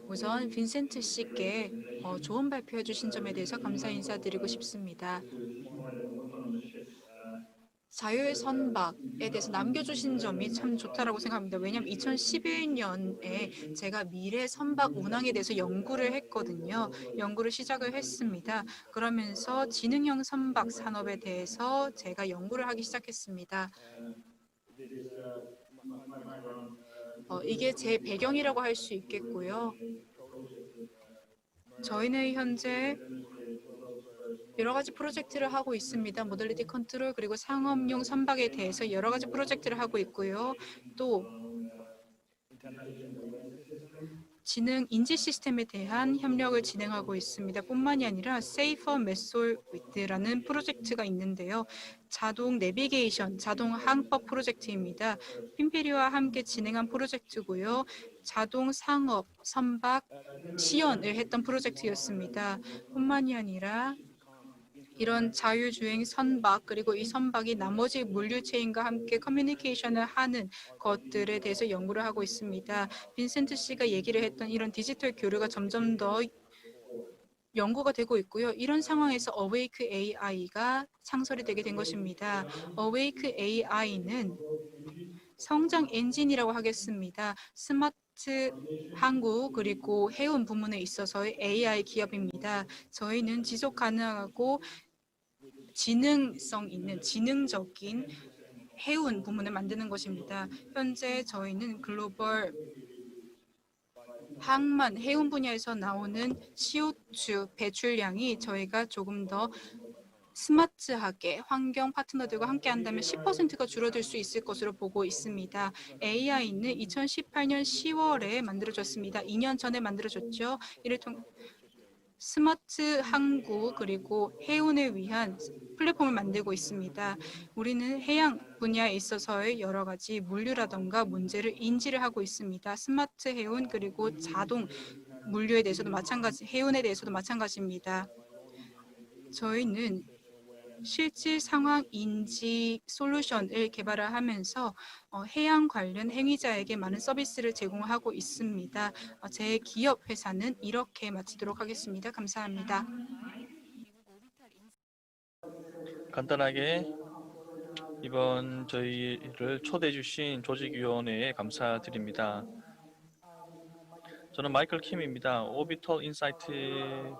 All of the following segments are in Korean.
우선 빈센트 씨께 좋은 발표해 주신 점에 대해서 감사 인사드리고 싶습니다. 자유의 선박에 대해서 남겨주신 점이 참 좋다라고 생각합니다. 왜냐하면 2011년에 제가 미래 선박 운항에 대해서 연구를 했거든요. 연구를 시작을 했습니다. 그러면서 지능형 선박 산업에 대해서 제가 연구를 하기 시작했습니다. 이게 제 배경이라고 할 수 있겠고요. 저희는 현재 여러 가지 프로젝트를 하고 있습니다. 모빌리티 컨트롤 그리고 상업용 선박에 대해서 여러 가지 프로젝트를 하고 있고요. 또 지능 인지 시스템에 대한 협력을 진행하고 있습니다. 뿐만이 아니라 Safer Method With라는 프로젝트가 있는데요. 자동 내비게이션, 자동 항법 프로젝트입니다. 핀페리와 함께 진행한 프로젝트고요. 자동 상업, 선박 시연을 했던 프로젝트였습니다. 뿐만이 아니라 이런 자율주행 선박 그리고 이 선박이 나머지 물류체인과 함께 커뮤니케이션을 하는 것들에 대해서 연구를 하고 있습니다. 빈센트 씨가 얘기를 했던 이런 디지털 교류가 점점 더 연구가 되고 있고요. 이런 상황에서 어웨이크 AI가 창설이 되게 된 것입니다. 어웨이크 AI는 성장 엔진이라고 하겠습니다. 스마트 항구 그리고 해운 부문에 있어서의 AI 기업입니다. 저희는 지속 가능하고 지능성 있는 지능적인 해운 부문을 만드는 것입니다. 현재 저희는 글로벌 항만 해운 분야에서 나오는 CO2 배출량이 저희가 조금 더 스마트하게 환경 파트너들과 함께 한다면 10%가 줄어들 수 있을 것으로 보고 있습니다. AI는 2018년 10월에 만들어졌습니다. 2년 전에 만들어졌죠. 이를 통해 스마트 항구 그리고 해운을 위한 플랫폼을 만들고 있습니다. 우리는 해양 분야에 있어서의 여러 가지 물류라던가 문제를 인지를 하고 있습니다. 스마트 해운 그리고 자동 물류에 대해서도 마찬가지, 해운에 대해서도 마찬가지입니다. 저희는 실질 상황 인지 솔루션을 개발을 하면서 해양 관련 행위자에게 많은 서비스를 제공하고 있습니다. 제 기업 회사는 이렇게 마치도록 하겠습니다. 감사합니다. 간단하게 이번 저희를 초대해 주신 조직위원회에 감사드립니다. 저는 마이클 킴입니다. 오비털 인사이트의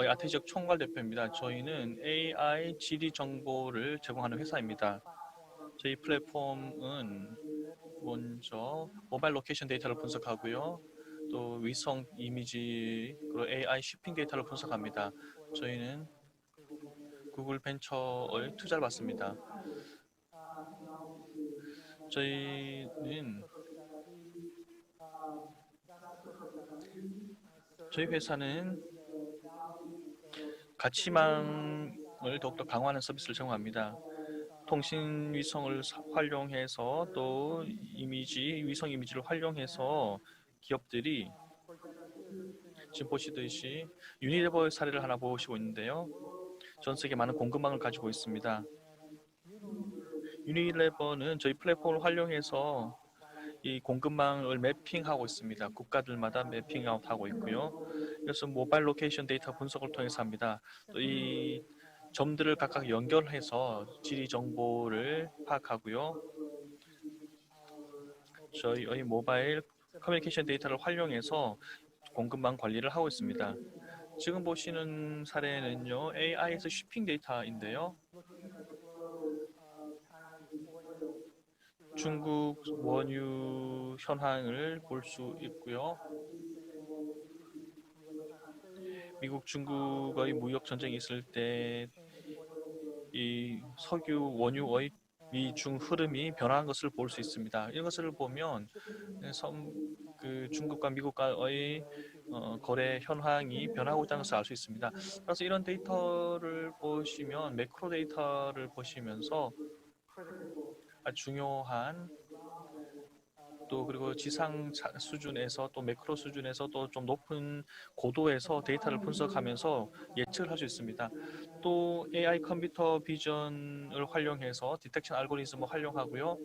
아태지역 총괄 대표입니다. 저희는 AI 지리 정보를 제공하는 회사입니다. 저희 플랫폼은 먼저 모바일 로케이션 데이터를 분석하고요. 또 위성 이미지 그리고 AI 쇼핑 데이터를 분석합니다. 저희는 구글 벤처의 투자를 받습니다. 저희 회사는 가치망을 더욱더 강화하는 서비스를 제공합니다. 통신 위성을 활용해서 또 위성 이미지를 활용해서 기업들이 지금 보시듯이 유니레버의 사례를 하나 보시고 있는데요. 전 세계 많은 공급망을 가지고 있습니다. 유니레버는 저희 플랫폼을 활용해서 이 공급망을 매핑하고 있습니다. 국가들마다 매핑아웃하고 있고요. 그래서 모바일 로케이션 데이터 분석을 통해서 합니다. 또 이 점들을 각각 연결해서 지리 정보를 파악하고요. 저희의 모바일 커뮤니케이션 데이터를 활용해서 공급망 관리를 하고 있습니다. 지금 보시는 사례는요, AI에서 쇼핑 데이터인데요. 중국 원유 현황을 볼 수 있고요. 미국 중국의 무역 전쟁이 있을 때 이 석유 원유의 미중 흐름이 변화한 것을 볼 수 있습니다. 이것을 보면 중국과 미국과의 거래 현황이 변하고 있다는 것을 알 수 있습니다. 그래서 이런 데이터를 보시면 매크로 데이터를 보시면서 중요한 또 그리고 지상 수준에서 또 매크로 수준에서 또 좀 높은 고도에서 데이터를 분석하면서 예측을 할 수 있습니다. 또 AI 컴퓨터 비전을 활용해서 디텍션 알고리즘을 활용하고요.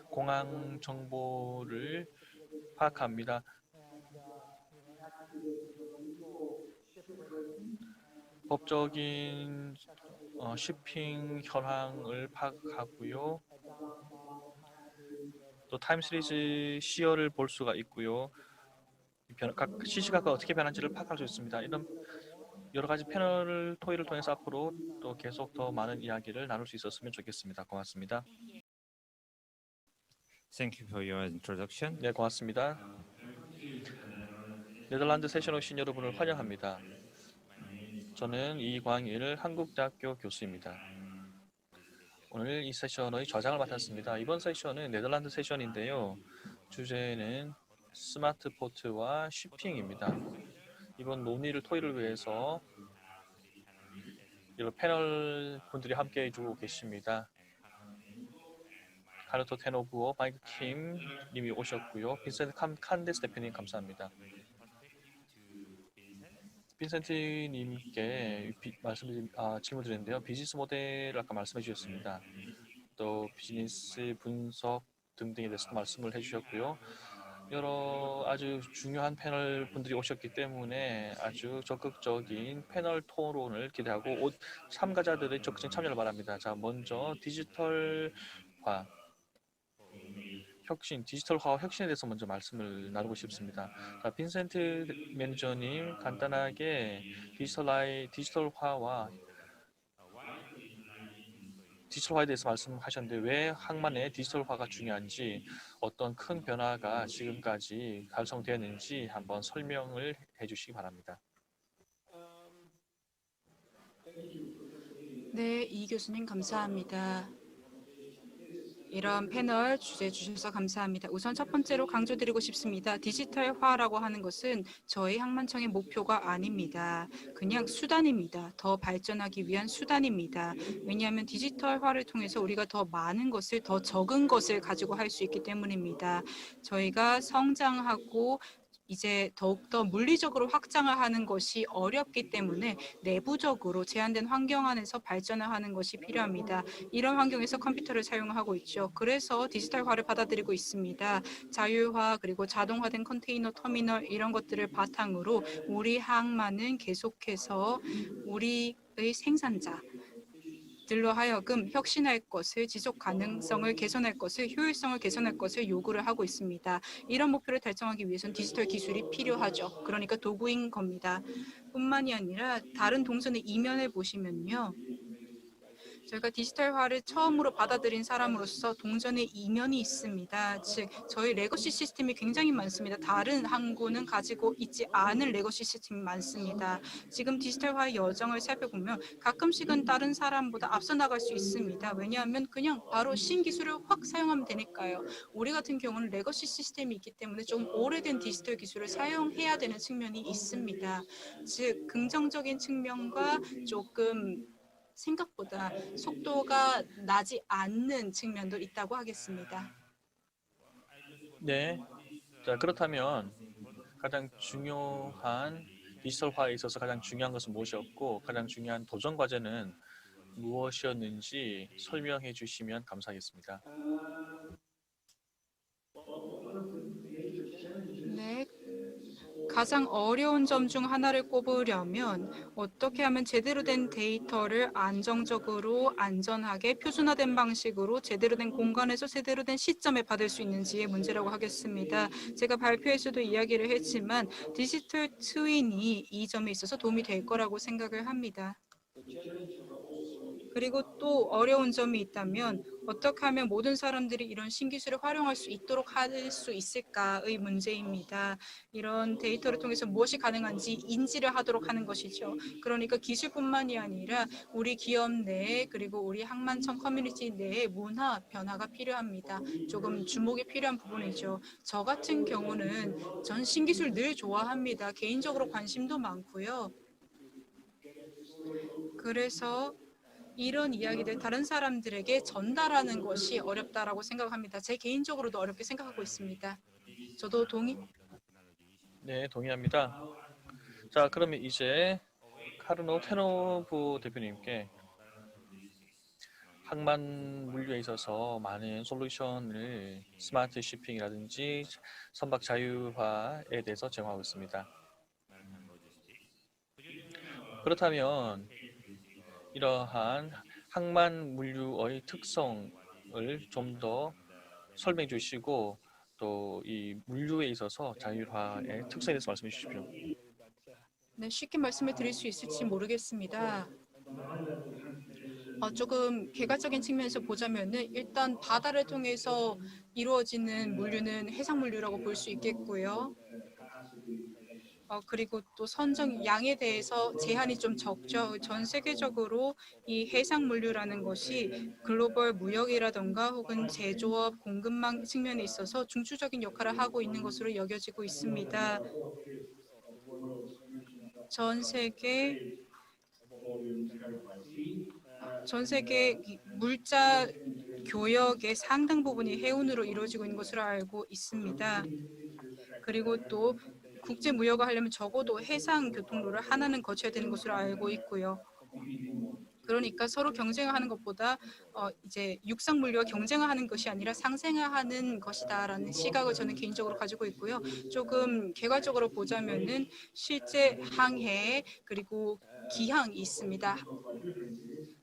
공항 정보를 파악합니다. 법적인 shipping 현황을 파악하고요. 또 타임 시리즈 시어를 볼 수가 있고요. 각 시시각각 어떻게 변한지를 파악할 수 있습니다. 이런 여러 가지 패널 토의를 통해서 앞으로 또 계속 더 많은 이야기를 나눌 수 있었으면 좋겠습니다. 고맙습니다. Thank you for your introduction. 네, 고맙습니다. 네덜란드 세션 오신 여러분을 환영합니다. 저는 이광일 한국대학교 교수입니다. 오늘 이 세션의 저장을 맡았습니다. 이번 세션은 네덜란드 세션인데요. 주제는 스마트 포트와 쉬핑입니다. 이번 논의를 토의를 위해서 여러 패널 분들이 함께 해주고 계십니다. 카르토 테노부어, 마이크 킴 님이 오셨고요. 빈센트 칸데스 대표님 감사합니다. 빈센트 님께 질문 드렸는데요. 비즈니스 모델을 아까 말씀해 주셨습니다. 또 비즈니스 분석 등등에 대해서 말씀을 해주셨고요. 여러 아주 중요한 패널 분들이 오셨기 때문에 아주 적극적인 패널 토론을 기대하고 참가자들의 적극적인 참여를 바랍니다. 자, 먼저 디지털화 혁신, 디지털화와 혁신에 대해서 먼저 말씀을 나누고 싶습니다. 자, 빈센트 매니저님 간단하게 디지털화에 대해서 말씀하셨는데 왜 항만의 디지털화가 중요한지 어떤 큰 변화가 지금까지 달성되었는지 한번 설명을 해주시기 바랍니다. 네, 이 교수님 감사합니다. 이런 패널 주제 주셔서 감사합니다. 우선 첫 번째로 강조드리고 싶습니다. 디지털화라고 하는 것은 저희 항만청의 목표가 아닙니다. 그냥 수단입니다. 더 발전하기 위한 수단입니다. 왜냐하면 디지털화를 통해서 우리가 더 많은 것을, 더 적은 것을 가지고 할 수 있기 때문입니다. 저희가 성장하고 이제 더욱더 물리적으로 확장을 하는 것이 어렵기 때문에 내부적으로 제한된 환경 안에서 발전을 하는 것이 필요합니다. 이런 환경에서 컴퓨터를 사용하고 있죠. 그래서 디지털화를 받아들이고 있습니다. 자율화 그리고 자동화된 컨테이너 터미널 이런 것들을 바탕으로 우리 항만은 계속해서 우리의 생산자 들로 하여금 혁신할 것을, 지속 가능성을 개선할 것을, 효율성을 개선할 것을 요구를 하고 있습니다. 이런 목표를 달성하기 위해서는 디지털 기술이 필요하죠. 그러니까 도구인 겁니다. 뿐만이 아니라 다른 동선의 이면을 보시면요. 저희가 디지털화를 처음으로 받아들인 사람으로서 동전의 이면이 있습니다. 즉 저희 레거시 시스템이 굉장히 많습니다. 다른 항구는 가지고 있지 않은 레거시 시스템이 많습니다. 지금 디지털화의 여정을 살펴보면 가끔씩은 다른 사람보다 앞서 나갈 수 있습니다. 왜냐하면 그냥 바로 신기술을 확 사용하면 되니까요. 우리 같은 경우는 레거시 시스템이 있기 때문에 좀 오래된 디지털 기술을 사용해야 되는 측면이 있습니다. 즉 긍정적인 측면과 조금 생각보다 속도가 나지 않는 측면도 있다고 하겠습니다. 네, 자 그렇다면 가장 중요한 디지털화에 있어서 가장 중요한 것은 무엇이었고 가장 중요한 도전 과제는 무엇이었는지 설명해 주시면 감사하겠습니다. 네, 가장 어려운 점 중 하나를 꼽으려면 어떻게 하면 제대로 된 데이터를 안정적으로 안전하게 표준화된 방식으로 제대로 된 공간에서 제대로 된 시점에 받을 수 있는지의 문제라고 하겠습니다. 제가 발표에서도 이야기를 했지만 디지털 트윈이 이 점에 있어서 도움이 될 거라고 생각을 합니다. 그리고 또 어려운 점이 있다면 어떻게 하면 모든 사람들이 이런 신기술을 활용할 수 있도록 할 수 있을까의 문제입니다. 이런 데이터를 통해서 무엇이 가능한지 인지를 하도록 하는 것이죠. 그러니까 기술뿐만이 아니라 우리 기업 내에 그리고 우리 항만청 커뮤니티 내에 문화 변화가 필요합니다. 조금 주목이 필요한 부분이죠. 저 같은 경우는 전 신기술 늘 좋아합니다. 개인적으로 관심도 많고요. 그래서 이런 이야기들 다른 사람들에게 전달하는 것이 어렵다라고 생각합니다. 제 개인적으로도 어렵게 생각하고 있습니다. 저도 네, 동의합니다. 자, 그러면 이제 카르노 테노브 대표님께 항만 물류에 있어서 많은 솔루션을 스마트 shipping이라든지 선박 자율화에 대해서 제공하고 있습니다. 그렇다면 이러한 항만 물류의 특성을 좀 더 설명해 주시고 또 이 물류에 있어서 자율화의 특성에 대해서 말씀해 주십시오. 네, 쉽게 말씀을 드릴 수 있을지 모르겠습니다. 조금 개괄적인 측면에서 보자면은 일단 바다를 통해서 이루어지는 물류는 해상 물류라고 볼 수 있겠고요. 그리고 또 선정 양에 대해서 제한이 좀 적죠. 전 세계적으로 이 해상 물류라는 것이 글로벌 무역이라던가 혹은 제조업 공급망 측면에 있어서 중추적인 역할을 하고 있는 것으로 여겨지고 있습니다. 전 세계 전 세계 이 물자 교역의 상당 부분이 해운으로 이루어지고 있는 것으로 알고 있습니다. 그리고 또 국제 무역을 하려면 적어도 해상 교통로를 하나는 거쳐야 되는 것으로 알고 있고요. 그러니까 서로 경쟁하는 것보다 이제 육상 물류와 경쟁하는 것이 아니라 상생하는 것이다라는 시각을 저는 개인적으로 가지고 있고요. 조금 개괄적으로 보자면은 실제 항해 그리고 기항이 있습니다.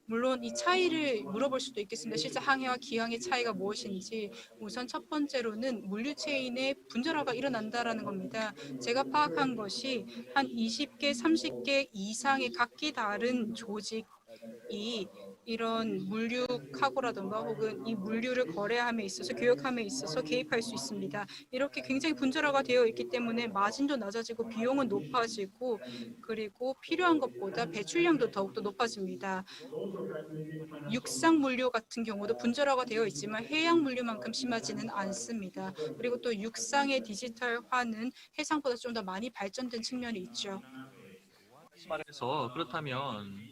물론 이 차이를 물어볼 수도 있겠습니다. 실제 항해와 기항의 차이가 무엇인지. 우선 첫 번째로는 물류 체인에 분절화가 일어난다라는 겁니다. 제가 파악한 것이 한 20개, 30개 이상의 각기 다른 조직이 이런 물류 카고라던가 혹은 이 물류를 거래함에 있어서 교역함에 있어서 개입할 수 있습니다. 이렇게 굉장히 분절화가 되어 있기 때문에 마진도 낮아지고 비용은 높아지고 그리고 필요한 것보다 배출량도 더욱더 높아집니다. 육상 물류 같은 경우도 분절화가 되어 있지만 해양 물류만큼 심하지는 않습니다. 그리고 또 육상의 디지털화는 해상보다 좀 더 많이 발전된 측면이 있죠. 말해서 그렇다면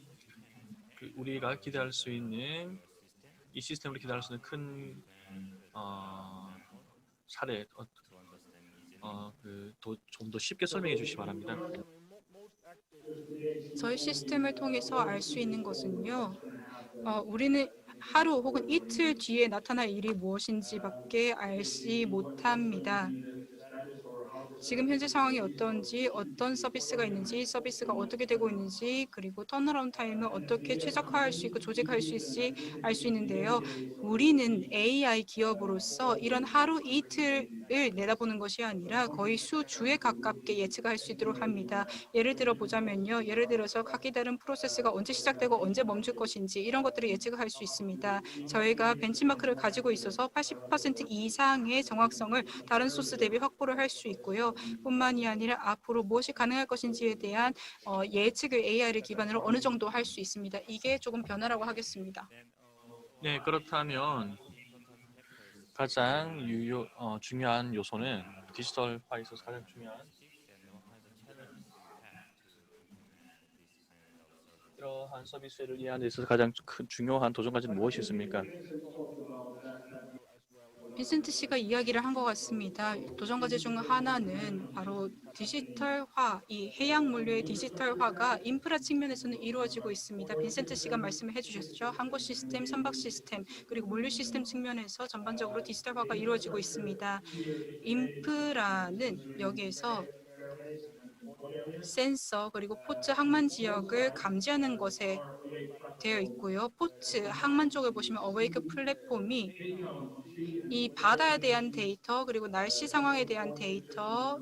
우리가 기대할 수 있는 이 시스템으로 기대할 수 있는 큰 사례 좀 더 쉽게 설명해 주시기 바랍니다. 저희 시스템을 통해서 알 수 있는 것은요. 우리는 하루 혹은 이틀 뒤에 나타날 일이 무엇인지밖에 알지 못합니다. 지금 현재 상황이 어떤지, 어떤 서비스가 있는지, 서비스가 어떻게 되고 있는지, 그리고 턴어라운드 타임을 어떻게 최적화할 수 있고 조직할 수 있을지 알 수 있는데요. 우리는 AI 기업으로서 이런 하루 이틀을 내다보는 것이 아니라 거의 수주에 가깝게 예측할 수 있도록 합니다. 예를 들어 보자면요. 예를 들어서 각기 다른 프로세스가 언제 시작되고 언제 멈출 것인지 이런 것들을 예측할 수 있습니다. 저희가 벤치마크를 가지고 있어서 80% 이상의 정확성을 다른 소스 대비 확보를 할 수 있고요. 뿐만이 아니라 앞으로 무엇이 가능할 것인지에 대한 예측을 AI를 기반으로 어느 정도 할 수 있습니다. 이게 조금 변화라고 하겠습니다. 네, 그렇다면 가장 중요한 요소는 디지털화에 있어서 가장 중요한 이러한 서비스를 이해하는 데 있어서 가장 큰 중요한 도전 과제는 무엇이 있습니까? 빈센트 씨가 이야기를 한 것 같습니다. 도전 과제 중 하나는 바로 디지털화, 이 해양 물류의 디지털화가 인프라 측면에서는 이루어지고 있습니다. 빈센트 씨가 말씀을 해주셨죠. 항구 시스템, 선박 시스템, 그리고 물류 시스템 측면에서 전반적으로 디지털화가 이루어지고 있습니다. 인프라는 여기에서 센서 그리고 포트 항만 지역을 감지하는 것에 되어 있고요. 포트 항만 쪽을 보시면 어웨이크 플랫폼이 이 바다에 대한 데이터 그리고 날씨 상황에 대한 데이터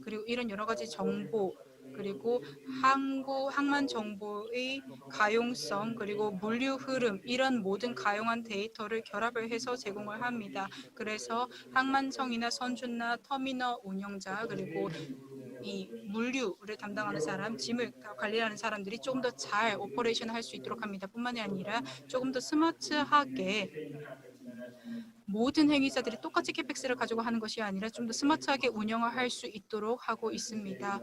그리고 이런 여러 가지 정보 그리고 항만 정보의 가용성 그리고 물류 흐름 이런 모든 가용한 데이터를 결합을 해서 제공을 합니다. 그래서 항만청이나 선주나 터미널 운영자 그리고 이 물류를 담당하는 사람, 짐을 관리하는 사람들이 조금 더 잘 오퍼레이션 할 수 있도록 합니다. 뿐만이 아니라 조금 더 스마트하게 모든 행위자들이 똑같이 캐펙스를 가지고 하는 것이 아니라 좀 더 스마트하게 운영을 할 수 있도록 하고 있습니다.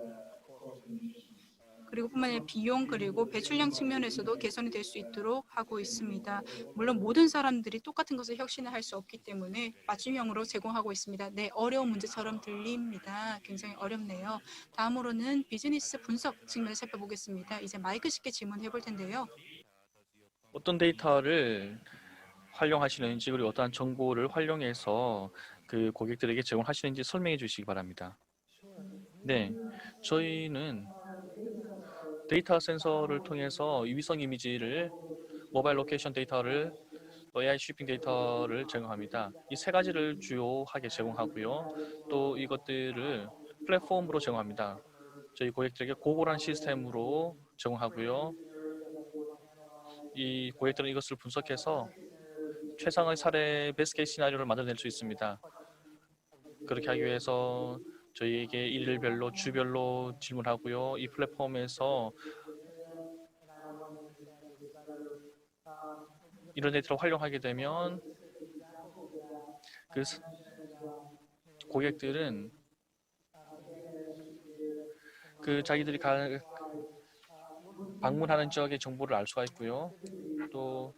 그리고 뿐만 아니라 비용 그리고 배출량 측면에서도 개선이 될 수 있도록 하고 있습니다. 물론 모든 사람들이 똑같은 것을 혁신을 할 수 없기 때문에 맞춤형으로 제공하고 있습니다. 네, 어려운 문제처럼 들립니다. 굉장히 어렵네요. 다음으로는 비즈니스 분석 측면을 살펴보겠습니다. 이제 마이크 쉽게 질문해 볼 텐데요. 어떤 데이터를 활용하시는지 그리고 어떠한 정보를 활용해서 그 고객들에게 제공하시는지 설명해 주시기 바랍니다. 네, 저희는 데이터 센서를 통해서 이 위성 이미지를 모바일 로케이션 데이터를 또 AI 쉬핑 데이터를 제공합니다. 이 세 가지를 주요하게 제공하고요. 또 이것들을 플랫폼으로 제공합니다. 저희 고객들에게 고골한 시스템으로 제공하고요. 이 고객들은 이것을 분석해서 최상의 사례 베스트 케이스 시나리오를 만들어낼 수 있습니다. 그렇게 하기 위해서 저희에게 일일별로 주별로 질문하고요. 이 플랫폼에서 이런 데이터를 활용하게 되면 그 고객들은 그 자기들이 방문하는 지역의 정보를 알 수가 있고요. 또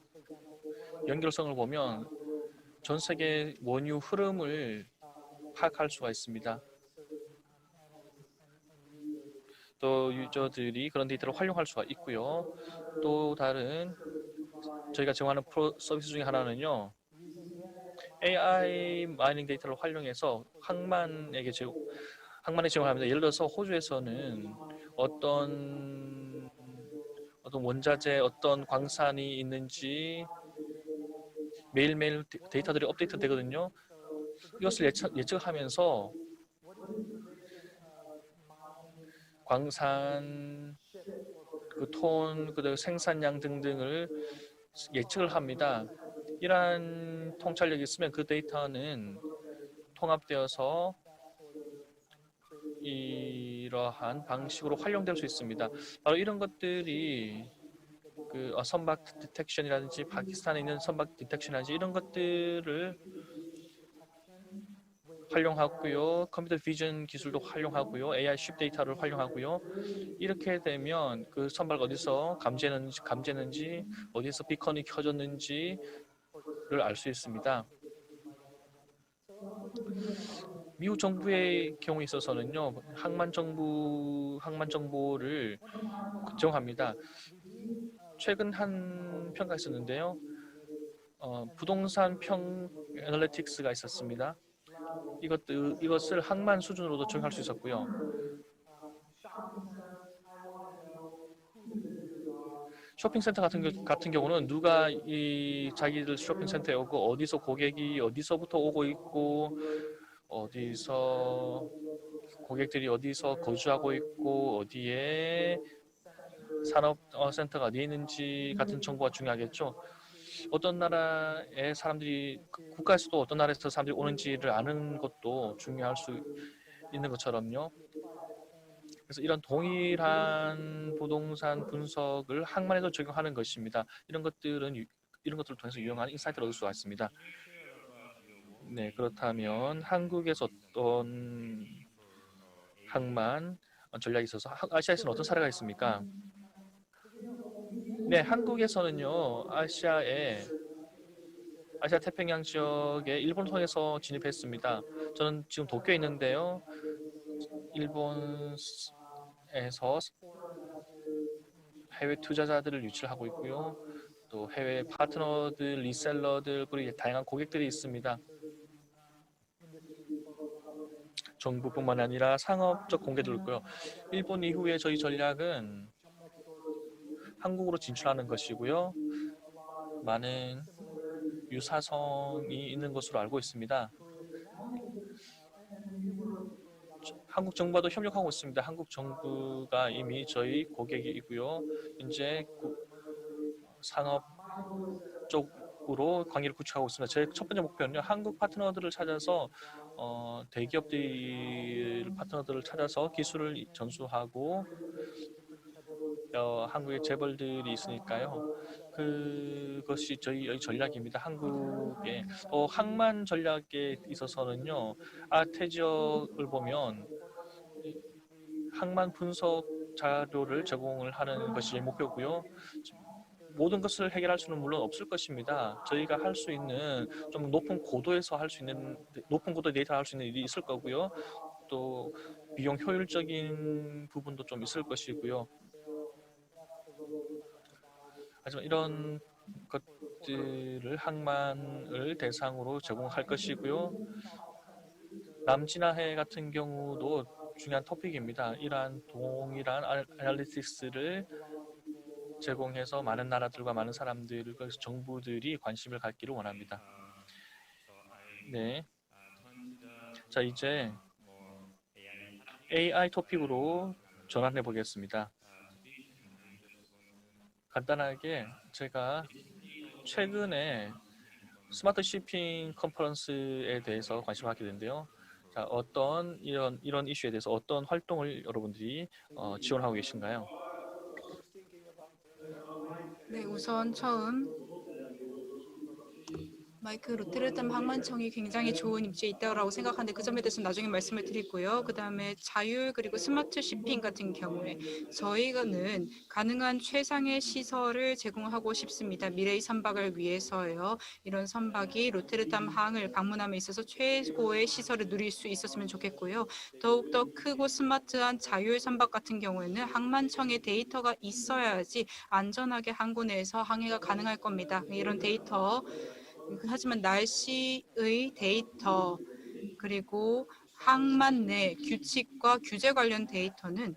연결성을 보면 전 세계 원유 흐름을 파악할 수가 있습니다. 또 유저들이 그런 데이터를 활용할 수가 있고요. 또 다른 저희가 제공하는 서비스 중에 하나는요. AI 마이닝 데이터를 활용해서 항만에 제공합니다. 예를 들어서 호주에서는 어떤 원자재, 어떤 광산이 있는지 매일매일 데이터들이 업데이트 되거든요. 이것을 예측하면서 광산, 그 톤, 그리고 생산량 등등을 예측을 합니다. 이러한 통찰력이 있으면 그 데이터는 통합되어서 이러한 방식으로 활용될 수 있습니다. 바로 이런 것들이 그 선박 디텍션이라든지 파키스탄에 있는 선박 디텍션이라든지 이런 것들을 활용하고요. 컴퓨터 비전 기술도 활용하고요. AI 쉽 데이터를 활용하고요. 이렇게 되면 그 선박 어디서 감지했는지 어디서 비컨이 켜졌는지를 알 수 있습니다. 미국 정부의 경우에 있어서는요. 항만 정보를 제공합니다. 최근 한 평가 있었는데요. 부동산 평 애널리틱스가 있었습니다. 이것을 항만 수준으로도 적용할 수 있었고요. 쇼핑센터 같은 경우는 누가 이 자기들 쇼핑센터에 오고 어디서 고객이 어디서부터 오고 있고 어디서 고객들이 어디서 거주하고 있고 어디에 산업센터가 어디에 있는지 같은 정보가 중요하겠죠. 어떤 나라의 사람들이 국가에서도 어떤 나라에서 사람들이 오는지를 아는 것도 중요할 수 있는 것처럼요. 그래서 이런 동일한 부동산 분석을 항만에도 적용하는 것입니다. 이런 것들을 통해서 유용한 인사이트를 얻을 수가 있습니다. 네, 그렇다면 한국에서 어떤 항만 전략이 있어서 아시아에서는 어떤 사례가 있습니까? 네, 한국에서는요, 아시아 태평양 지역에 일본을 통해서 진입했습니다. 저는 지금 도쿄에 있는데요. 일본에서 해외 투자자들을 유치를 하고 있고요. 또 해외 파트너들, 리셀러들, 그리고 다양한 고객들이 있습니다. 정부뿐만 아니라 상업적 공개도 있고요. 일본 이후에 저희 전략은 한국으로 진출하는 것이고요. 많은 유사성이 있는 것으로 알고 있습니다. 한국 정부와도 협력하고 있습니다. 한국 정부가 이미 저희 고객이고요. 현재 산업 쪽으로 관계를 구축하고 있습니다. 제 첫 번째 목표는요. 한국 파트너들을 찾아서 대기업들 파트너들을 찾아서 기술을 전수하고 한국에 재벌들이 있으니까요. 그것이 저희 전략입니다. 한국의 항만 전략에 있어서는요. 태지역을 보면 항만 분석 자료를 제공을 하는 것이 목표고요. 모든 것을 해결할 수는 물론 없을 것입니다. 저희가 할 수 있는 좀 높은 고도에서 할 수 있는 높은 고도 데이터를 할 수 있는 일이 있을 거고요. 또 비용 효율적인 부분도 좀 있을 것이고요. 하지만 이런 것들을 항만을 대상으로 제공할 것이고요. 남진아해 같은 경우도 중요한 토픽입니다. 이러한 동일한 아날리틱스를 제공해서 많은 나라들과 많은 사람들, 그래서 정부들이 관심을 갖기를 원합니다. 네. 자, 이제 AI 토픽으로 전환해 보겠습니다. 간단하게 제가 최근에 스마트 쇼핑 컨퍼런스에 대해서 관심을 갖게 된데요. 자, 어떤 이런 이슈에 대해서 어떤 활동을 여러분들이 지원하고 계신가요? 네, 우선 처음 마이크 로테르담 항만청이 굉장히 좋은 입지에 있다고 생각하는데 그 점에 대해서 나중에 말씀을 드리고요. 그 다음에 자율 그리고 스마트 쇼핑 같은 경우에 저희가는 가능한 최상의 시설을 제공하고 싶습니다. 미래의 선박을 위해서요. 이런 선박이 로테르담 항을 방문함에 있어서 최고의 시설을 누릴 수 있었으면 좋겠고요. 더욱더 크고 스마트한 자율 선박 같은 경우에는 항만청의 데이터가 있어야지 안전하게 항구 내에서 항해가 가능할 겁니다. 이런 데이터 하지만 날씨의 데이터 그리고 항만 내 규칙과 규제 관련 데이터는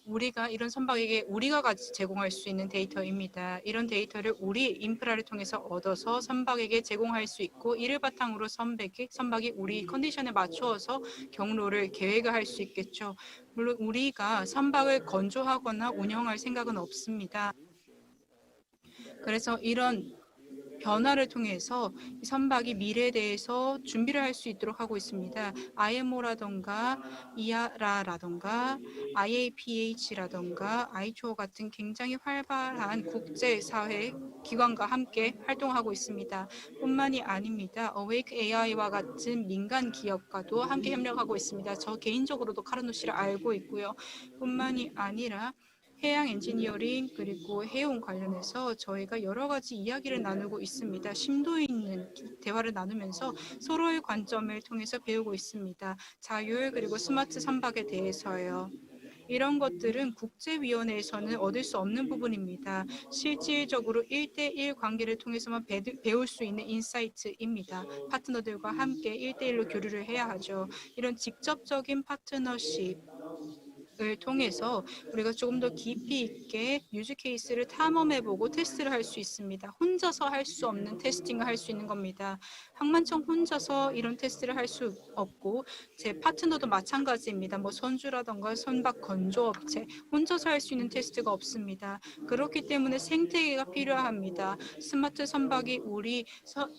우리가 이런 선박에게 우리가 같이 제공할 수 있는 데이터입니다. 이런 데이터를 우리 인프라를 통해서 얻어서 선박에게 제공할 수 있고 이를 바탕으로 선박이 우리 컨디션에 맞추어서 경로를 계획을 할 수 있겠죠. 물론 우리가 선박을 건조하거나 운영할 생각은 없습니다. 그래서 이런 변화를 통해서 이 선박이 미래에 대해서 준비를 할 수 있도록 하고 있습니다. IMO라던가 이아라라던가 IAPH라던가 ITO 같은 굉장히 활발한 국제사회 기관과 함께 활동하고 있습니다. 뿐만이 아닙니다. Awake AI와 같은 민간 기업과도 함께 협력하고 있습니다. 저 개인적으로도 카르노시를 알고 있고요. 뿐만이 아니라 해양 엔지니어링 그리고 해운 관련해서 저희가 여러 가지 이야기를 나누고 있습니다. 심도 있는 대화를 나누면서 서로의 관점을 통해서 배우고 있습니다. 자율 그리고 스마트 선박에 대해서요. 이런 것들은 국제위원회에서는 얻을 수 없는 부분입니다. 실질적으로 1대1 관계를 통해서만 배울 수 있는 인사이트입니다. 파트너들과 함께 1대1로 교류를 해야 하죠. 이런 직접적인 파트너십 을 통해서 우리가 조금 더 깊이 있게 유즈 케이스를 탐험해보고 테스트를 할 수 있습니다. 혼자서 할 수 없는 테스팅을 할 수 있는 겁니다. 항만청 혼자서 이런 테스트를 할 수 없고 제 파트너도 마찬가지입니다. 뭐 선주라던가 선박 건조업체 혼자서 할 수 있는 테스트가 없습니다. 그렇기 때문에 생태계가 필요합니다. 스마트 선박이 우리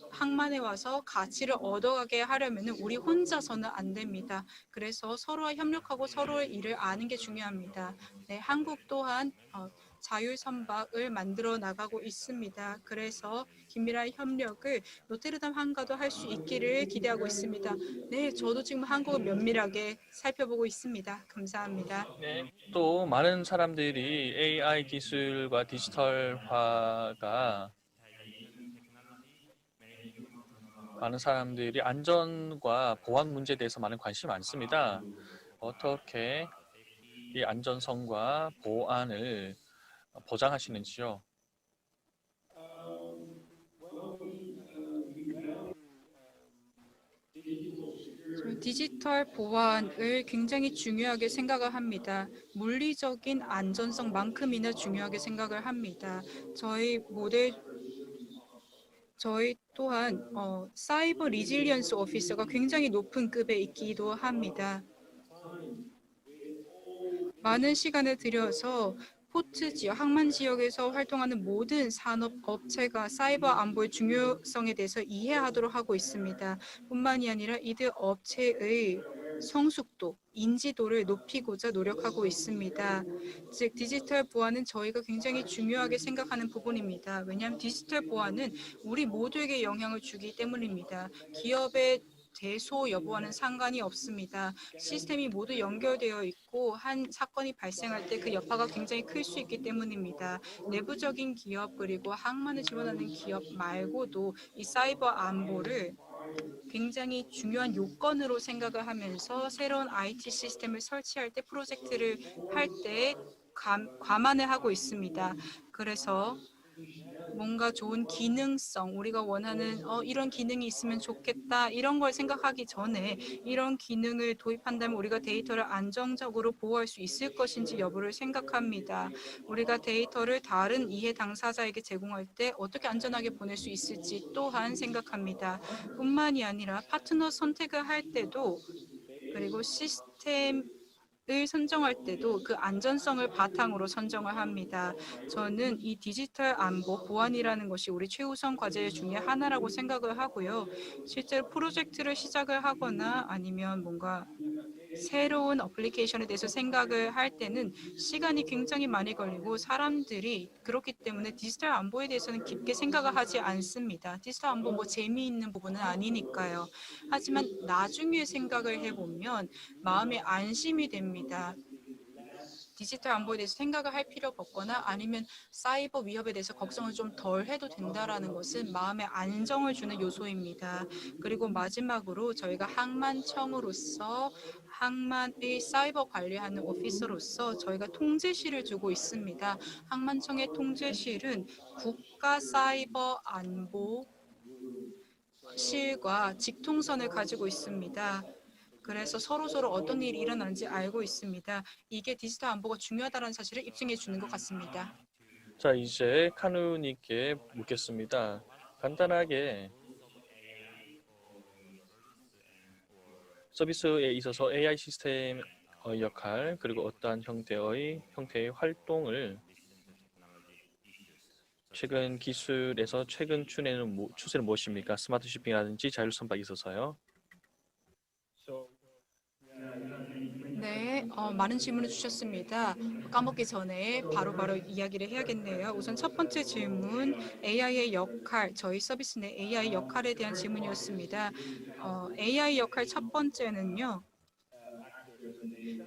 항만에 와서 가치를 얻어가게 하려면 우리 혼자서는 안 됩니다. 그래서 서로와 협력하고 서로의 일을 아는 게 중요합니다. 네, 한국 또한 자율 선박을 만들어 나가고 있습니다. 그래서 긴밀한 협력을 노테르담 항과도 할 수 있기를 기대하고 있습니다. 네, 저도 지금 한국을 면밀하게 살펴보고 있습니다. 감사합니다. 네. 또 많은 사람들이 AI 기술과 디지털화가 많은 사람들이 안전과 보안 문제에 대해서 많은 관심이 많습니다. 어떻게 이 안전성과 보안을 보장하시는지요? 디지털 보안을 굉장히 중요하게 생각을 합니다. 물리적인 안전성만큼이나 중요하게 생각을 합니다. 저희 또한 사이버 리질리언스 오피서가 굉장히 높은 급에 있기도 합니다. 많은 시간을 들여서 포트 지역, 항만 지역에서 활동하는 모든 산업 업체가 사이버 안보의 중요성에 대해서 이해하도록 하고 있습니다. 뿐만이 아니라 이들 업체의 성숙도, 인지도를 높이고자 노력하고 있습니다. 즉 디지털 보안은 저희가 굉장히 중요하게 생각하는 부분입니다. 왜냐하면 디지털 보안은 우리 모두에게 영향을 주기 때문입니다. 기업의 대소 여부와는 상관이 없습니다. 시스템이 모두 연결되어 있고 한 사건이 발생할 때 그 여파가 굉장히 클 수 있기 때문입니다. 내부적인 기업 그리고 항만을 지원하는 기업 말고도 이 사이버 안보를 굉장히 중요한 요건으로 생각을 하면서 새로운 IT 시스템을 설치할 때 프로젝트를 할 때 감안을 하고 있습니다. 그래서 뭔가 좋은 기능성, 우리가 원하는 이런 기능이 있으면 좋겠다 이런 걸 생각하기 전에 이런 기능을 도입한다면 우리가 데이터를 안정적으로 보호할 수 있을 것인지 여부를 생각합니다. 우리가 데이터를 다른 이해 당사자에게 제공할 때 어떻게 안전하게 보낼 수 있을지 또한 생각합니다. 뿐만이 아니라 파트너 선택을 할 때도 그리고 시스템 을 선정할 때도 그 안전성을 바탕으로 선정을 합니다. 저는 이 디지털 안보 보안이라는 것이 우리 최우선 과제 중에 하나라고 생각을 하고요. 실제로 프로젝트를 시작을 하거나 아니면 뭔가 새로운 어플리케이션에 대해서 생각을 할 때는 시간이 굉장히 많이 걸리고 사람들이 그렇기 때문에 디지털 안보에 대해서는 깊게 생각을 하지 않습니다. 디지털 안보 뭐 재미있는 부분은 아니니까요. 하지만 나중에 생각을 해보면 마음에 안심이 됩니다. 디지털 안보에 대해서 생각을 할 필요가 없거나 아니면 사이버 위협에 대해서 걱정을 좀 덜 해도 된다라는 것은 마음의 안정을 주는 요소입니다. 그리고 마지막으로 저희가 항만청으로서 항만의 사이버 관리하는 오피서로서 저희가 통제실을 두고 있습니다. 항만청의 통제실은 국가 사이버 안보 실과 직통선을 가지고 있습니다. 그래서 서로서로 어떤 일이 일어나는지 알고 있습니다. 이게 디지털 안보가 중요하다는 사실을 입증해 주는 것 같습니다. 자, 이제 카누님께 묻겠습니다. 간단하게 서비스에 있어서 AI 시스템의 역할 그리고 어떠한 형태의 활동을 최근 기술에서 최근 추세는 무엇입니까? 스마트 쇼핑이라든지 자율 선박에 있어서요. 네, 많은 질문을 주셨습니다. 까먹기 전에 바로바로 이야기를 해야겠네요. 우선 첫 번째 질문, AI의 역할, 저희 서비스 내 AI 역할에 대한 질문이었습니다. AI 역할 첫 번째는요.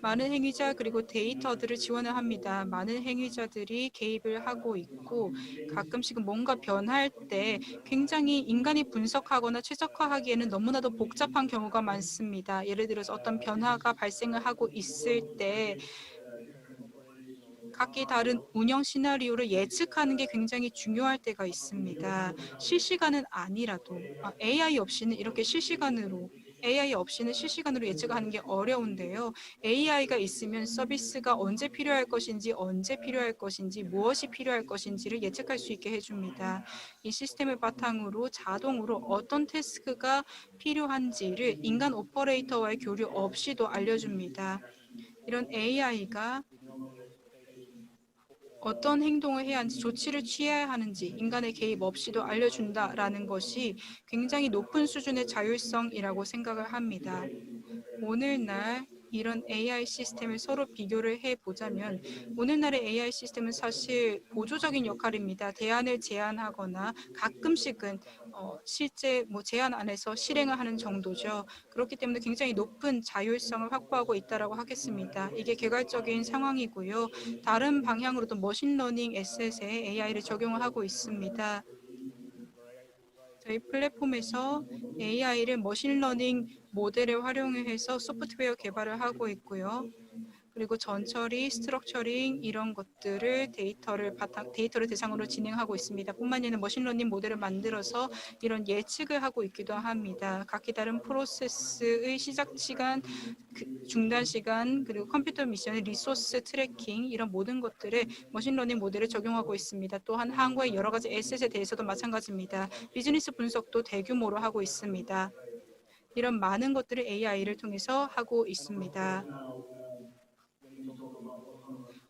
많은 행위자 그리고 데이터들을 지원을 합니다. 많은 행위자들이 개입을 하고 있고 가끔씩은 뭔가 변할 때 굉장히 인간이 분석하거나 최적화하기에는 너무나도 복잡한 경우가 많습니다. 예를 들어서 어떤 변화가 발생을 하고 있을 때 각기 다른 운영 시나리오를 예측하는 게 굉장히 중요할 때가 있습니다. 실시간은 아니라도 AI 없이는 실시간으로 예측하는 게 어려운데요. AI가 있으면 서비스가 언제 필요할 것인지, 무엇이 필요할 것인지를 예측할 수 있게 해줍니다. 이 시스템을 바탕으로 자동으로 어떤 태스크가 필요한지를 인간 오퍼레이터와의 교류 없이도 알려줍니다. 이런 AI가 어떤 행동을 해야 하는지, 조치를 취해야 하는지 인간의 개입 없이도 알려준다라는 것이 굉장히 높은 수준의 자율성이라고 생각을 합니다. 오늘날 이런 AI 시스템을 서로 비교를 해보자면 오늘날의 AI 시스템은 사실 보조적인 역할입니다. 대안을 제안하거나 가끔씩은 실제 제안 안에서 실행을 하는 정도죠. 그렇기 때문에 굉장히 높은 자율성을 확보하고 있다고 하겠습니다. 이게 개괄적인 상황이고요. 다른 방향으로도 머신러닝 에셋에 AI를 적용을 하고 있습니다. 저희 플랫폼에서 AI를 머신러닝 모델을 활용해서 소프트웨어 개발을 하고 있고요. 그리고 전처리, 스트럭처링 이런 것들을 데이터를 대상으로 진행하고 있습니다. 뿐만 아니라 머신러닝 모델을 만들어서 이런 예측을 하고 있기도 합니다. 각기 다른 프로세스의 시작 시간, 중단 시간, 그리고 컴퓨터 미션의 리소스 트래킹 이런 모든 것들에 머신러닝 모델을 적용하고 있습니다. 또한 항구의 여러 가지 에셋에 대해서도 마찬가지입니다. 비즈니스 분석도 대규모로 하고 있습니다. 이런 많은 것들을 AI를 통해서 하고 있습니다.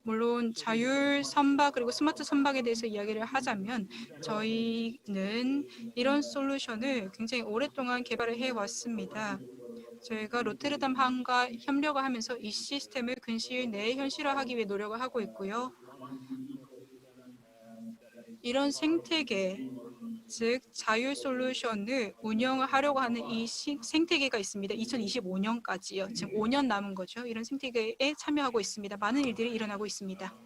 물론 자율 선박 그리고 스마트 선박에 대해서 이야기를 하자면 저희는 이런 솔루션을 굉장히 오랫동안 개발을 해왔습니다. 저희가 로테르담 항과 협력을 하면서 이 시스템을 근시일 내에 현실화하기 위해 노력을 하고 있고요. 이런 생태계, 즉 자율 솔루션을 운영을 하려고 하는 이 생태계가 있습니다. 2025년까지요. 지금 5년 남은 거죠. 이런 생태계에 참여하고 있습니다. 많은 일들이 일어나고 있습니다.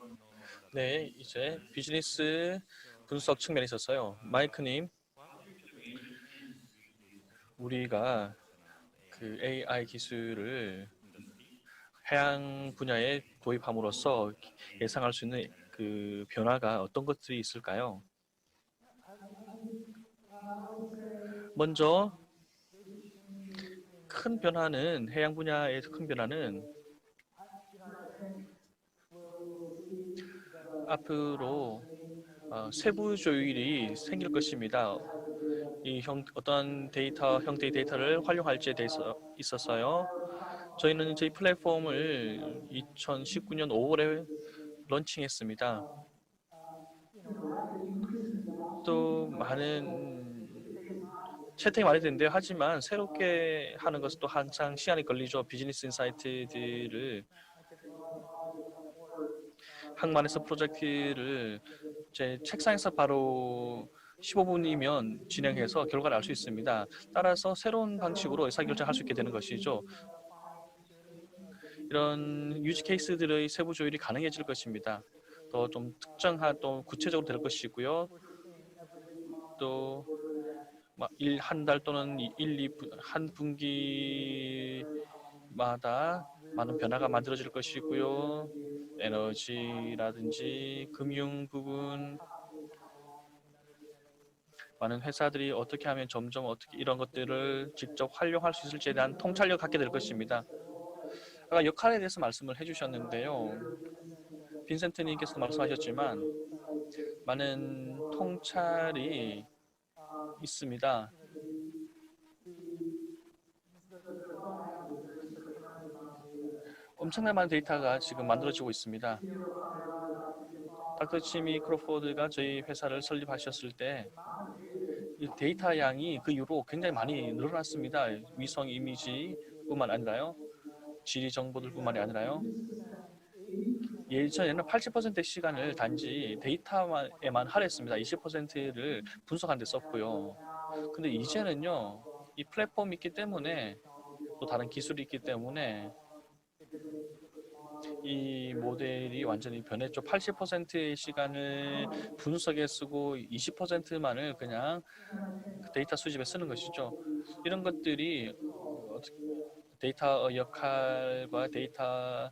네, 이제 비즈니스 분석 측면에 있어서요. 마이크님, 우리가 그 AI 기술을 해양 분야에 도입함으로써 예상할 수 있는 그 변화가 어떤 것들이 있을까요? 먼저 큰 변화는 해양 분야에서 큰 변화는 앞으로 세부 조율이 생길 것입니다. 어떤 형태의 데이터를 활용할지에 대해서 있어서요. 저희는 저희 플랫폼을 2019년 5월에 런칭했습니다. 또 많은 채택이 많이 되는데요. 하지만 새롭게 하는 것은 또 한창 시간이 걸리죠. 비즈니스 인사이트들을 항만에서 프로젝트를 제 책상에서 바로 15분이면 진행해서 결과를 알 수 있습니다. 따라서 새로운 방식으로 의사결정할 수 있게 되는 것이죠. 이런 유지 케이스들의 세부 조율이 가능해질 것입니다. 더 좀 특정한 또 구체적으로 될 것이고요. 또 한 달 또는 한 분기마다 많은 변화가 만들어질 것이고요. 에너지라든지 금융 부분, 많은 회사들이 어떻게 하면 점점 어떻게 이런 것들을 직접 활용할 수 있을지에 대한 통찰력을 갖게 될 것입니다. 아까 역할에 대해서 말씀을 해주셨는데요. 빈센트님께서도 말씀하셨지만 많은 통찰이 있습니다. 엄청난 많은 데이터가 지금 만들어지고 있습니다. 닥터 지미 크로포드가 저희 회사를 설립하셨을 때 이 데이터 양이 그 이후로 굉장히 많이 늘어났습니다. 위성 이미지뿐만 아니라요. 지리 정보들뿐만이 아니라요. 예전에는 80%의 시간을 단지 데이터에만 할애했습니다. 20%를 분석하는 데 썼고요. 근데 이제는요. 이 플랫폼이 있기 때문에 또 다른 기술이 있기 때문에 이 모델이 완전히 변했죠. 80%의 시간을 분석에 쓰고 20%만을 그냥 그 데이터 수집에 쓰는 것이죠. 이런 것들이 데이터 역할과 데이터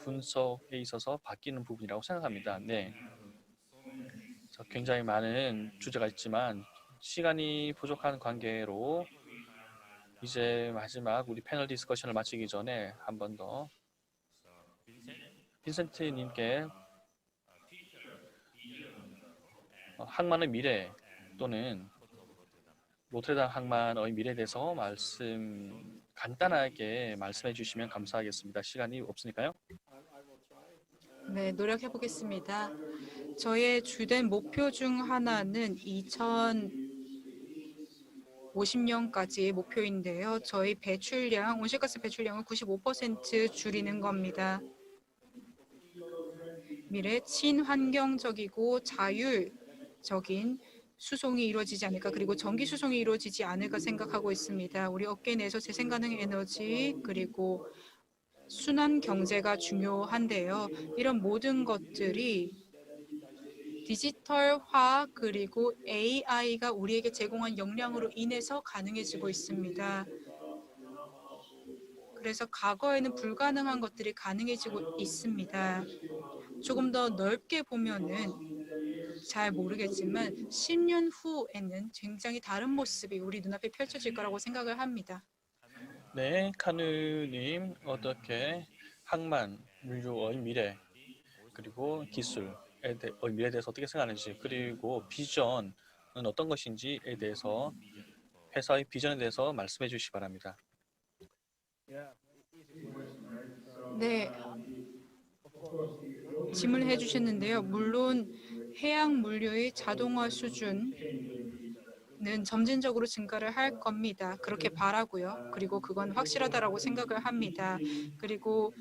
분석에 있어서 바뀌는 부분이라고 생각합니다. 네. 굉장히 많은 주제가 있지만 시간이 부족한 관계로 이제 마지막 우리 패널 디스커션을 마치기 전에 한 번 더 빈센트님께 항만의 미래 또는 로테르담 항만의 미래에 대해서 간단하게 말씀해 주시면 감사하겠습니다. 시간이 없으니까요. 네, 노력해 보겠습니다. 저의 주된 목표 중 하나는 2050년까지의 목표인데요. 저희 온실가스 배출량을 95% 줄이는 겁니다. 미래 친환경적이고 자율적인 수송이 이루어지지 않을까, 그리고 전기 수송이 이루어지지 않을까 생각하고 있습니다. 우리 업계 내에서 재생가능 에너지 그리고 순환 경제가 중요한데요. 이런 모든 것들이 디지털화 그리고 AI가 우리에게 제공한 역량으로 인해서 가능해지고 있습니다. 그래서 과거에는 불가능한 것들이 가능해지고 있습니다. 조금 더 넓게 보면은 잘 모르겠지만 10년 후에는 굉장히 다른 모습이 우리 눈앞에 펼쳐질 거라고 생각을 합니다. 네, 카누님 어떻게 항만 물류의 미래 그리고 기술의 미래에 대해서 어떻게 생각하는지 그리고 비전은 어떤 것인지에 대해서 회사의 비전에 대해서 말씀해 주시기 바랍니다. 네, 질문을 해주셨는데요. 물론 해양 물류의 자동화 수준은 점진적으로 증가를 할 겁니다. 그렇게 바라고요. 그리고 그건 확실하다라고 생각을 합니다. 그리고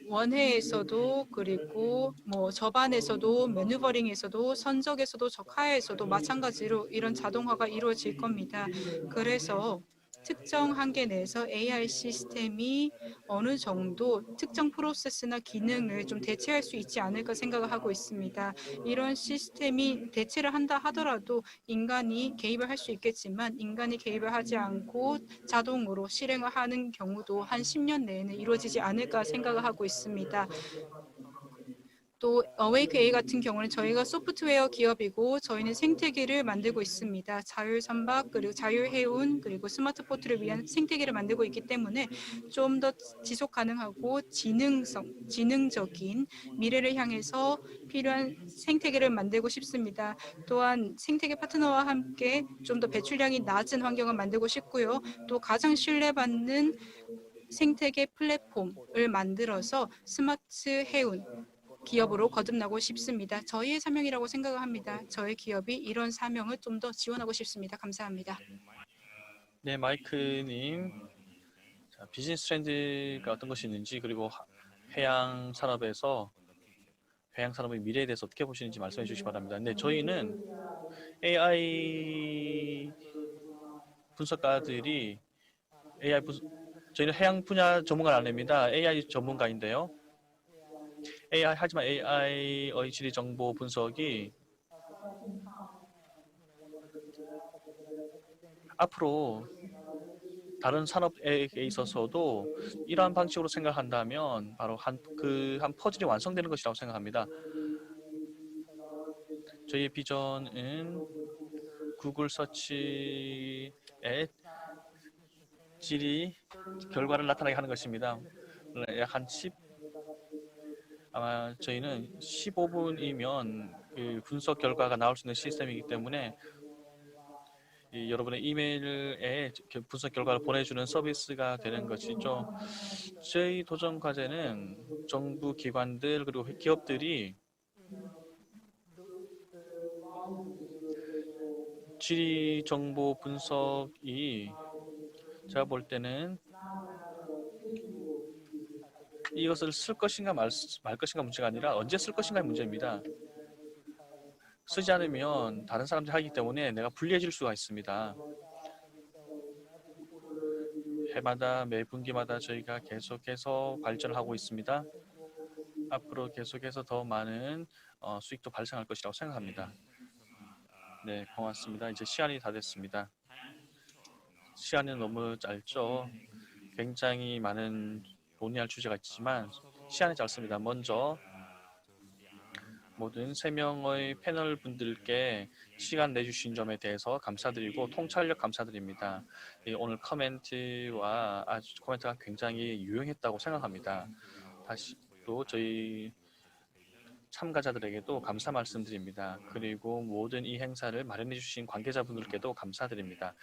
원해에서도 그리고 저반에서도 매뉴버링에서도 선적에서도 적하에서도 마찬가지로 이런 자동화가 이루어질 겁니다. 그래서 특정 한계 내에서 AI 시스템이 어느 정도 특정 프로세스나 기능을 좀 대체할 수 있지 않을까 생각을 하고 있습니다. 이런 시스템이 대체를 한다 하더라도 인간이 개입을 할 수 있겠지만 인간이 개입을 하지 않고 자동으로 실행을 하는 경우도 한 10년 내에는 이루어지지 않을까 생각을 하고 있습니다. 또 어웨이크 A 같은 경우는 저희가 소프트웨어 기업이고 저희는 생태계를 만들고 있습니다. 자율선박 그리고 자율해운 그리고 스마트포트를 위한 생태계를 만들고 있기 때문에 좀 더 지속 가능하고 지능적인 미래를 향해서 필요한 생태계를 만들고 싶습니다. 또한 생태계 파트너와 함께 좀 더 배출량이 낮은 환경을 만들고 싶고요. 또 가장 신뢰받는 생태계 플랫폼을 만들어서 스마트 해운 기업으로 거듭나고 싶습니다. 저희의 사명이라고 생각을 합니다. 저희 기업이 이런 사명을 좀 더 지원하고 싶습니다. 감사합니다. 네, 마이크님. 자, 비즈니스 트렌드가 어떤 것이 있는지 그리고 해양 산업에서 해양 산업의 미래에 대해서 어떻게 보시는지 말씀해 주시기 바랍니다. 네, 저희는 AI 분석가들이 AI 분 저희는 해양 분야 전문가는 아닙니다. AI 전문가인데요. 하지만 AI의 지리 정보 분석이 앞으로 다른 산업에 있어서도 이러한 방식으로 생각한다면 바로 한 퍼즐이 완성되는 것이라고 생각합니다. 저희의 비전은 구글 서치의 질이 결과를 나타나게 하는 것입니다. 약한 10, 아마 저희는 15분이면 그 분석 결과가 나올 수 있는 시스템이기 때문에 여러분의 이메일에 분석 결과를 보내주는 서비스가 되는 것이죠. 저희 도전 과제는 정부 기관들 그리고 기업들이 지리 정보 분석이 제가 볼 때는 이것을 쓸 것인가 말 것인가 문제가 아니라 언제 쓸 것인가의 문제입니다. 쓰지 않으면 다른 사람들이 하기 때문에 내가 불리해질 수가 있습니다. 해마다 매 분기마다 저희가 계속해서 발전을 하고 있습니다. 앞으로 계속해서 더 많은 수익도 발생할 것이라고 생각합니다. 네, 고맙습니다. 이제 시간이 다 됐습니다. 시간이 너무 짧죠. 굉장히 많은 논의할 주제가 있지만 시간이 짧습니다. 먼저 모든 3명의 패널 분들께 시간 내주신 점에 대해서 감사드리고 통찰력 감사드립니다. 오늘 코멘트가 굉장히 유용했다고 생각합니다. 다시 또 저희 참가자들에게도 감사 말씀드립니다. 그리고 모든 이 행사를 마련해 주신 관계자분들께도 감사드립니다.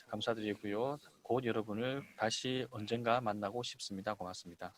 감사드리고요. 곧 여러분을 다시 언젠가 만나고 싶습니다. 고맙습니다.